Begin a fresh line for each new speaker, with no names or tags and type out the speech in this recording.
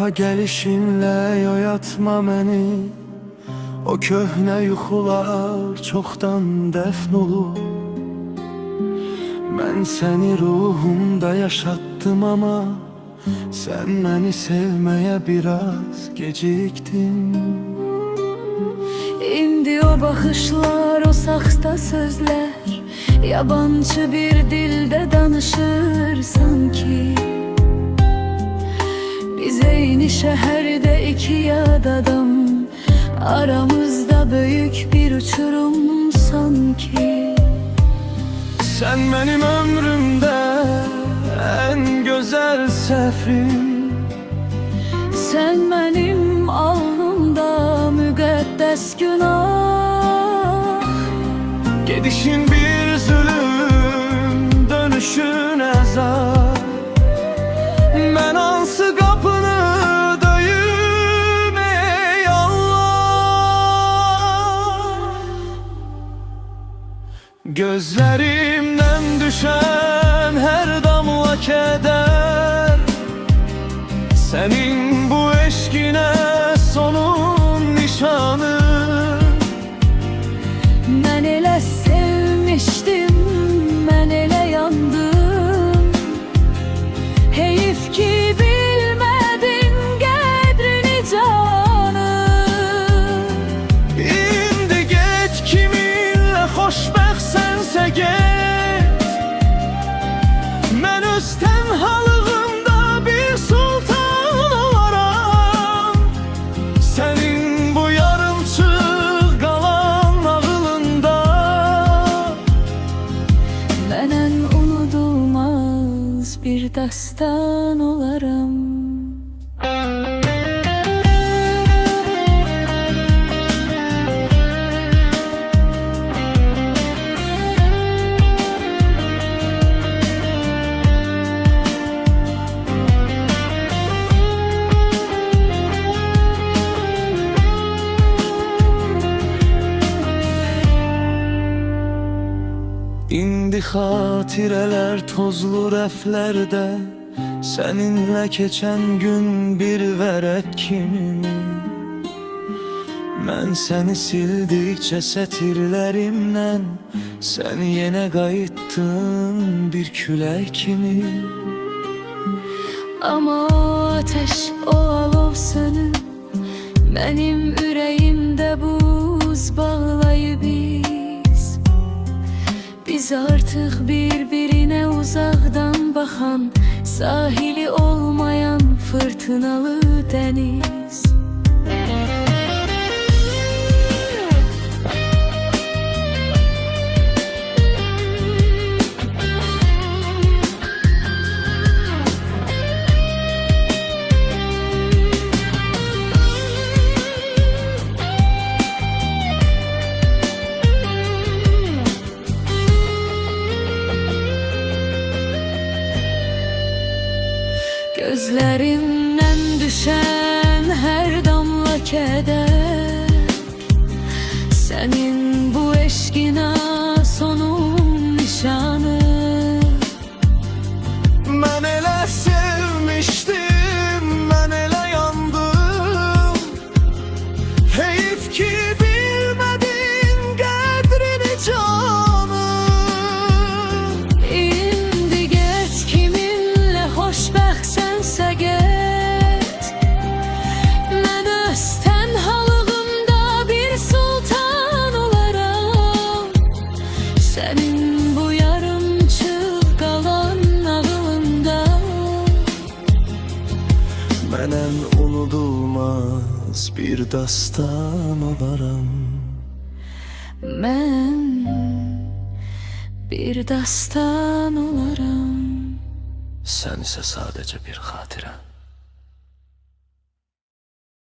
daha gelişinle oyatma məni. O köhnə yuxular çoxdan dəfn olub. Mən səni ruhumda yaşattım ama sen məni sevməyə biraz geciktin.
İndi o baxışlar, o saxta sözler yabancı bir dilde danışır sanki. Biz eyni şəhərdə iki yad adam, aramızda büyük bir uçurum sanki.
Sen benim ömrümde en güzel sefrim.
Sen benim alnımda müqəddəs günah.
Gedişin bir zulüm, dönüşün əzab. Mən hansı qapını döyüm ey Allah. Gözlerimden düşen her damla keder, senin bu eşkine sonun nişanı.
Mən elə sevmişdim, mən elə yandım. Heyif ki bilmədin qədrini canım.
İndi get kiminle xoşbəxtsənsə get. Mən öz tənhalığımda bir sultan olaram. Sənin bu yarımçıq qalan nağılında
Mən ən unudulmaz bir dastan olaram.
İndi xatirələr tozlu rəflərdə, səninlə keçən gün bir vərəq kimi. Mən səni sildikcə sətirlərimlə, sən yenə qayıtdın bir külək kimi.
Ama o ateş, o alov sönüp benim ürəyimdə buz bağlayıb biz artık birbirine uzaktan bakan, sahili olmayan fırtınalı deniz. Gözlerimden düşen her damla keder, senin bu eşkine sonun nişanı.
Mən elə sevmişdim, mən elə yandım. Heyif ki bilmədin qədrini canım.
İndi get kiminle xoşbəxtsənsə get. Mən öz tənhalığımda bir sultan olaram. Sənin bu yarımçıq qalan nağılında
Mən ən unudulmaz bir dastan olaram.
mən bir dastan olaram.
Sən isə sadəcə bir xatirə.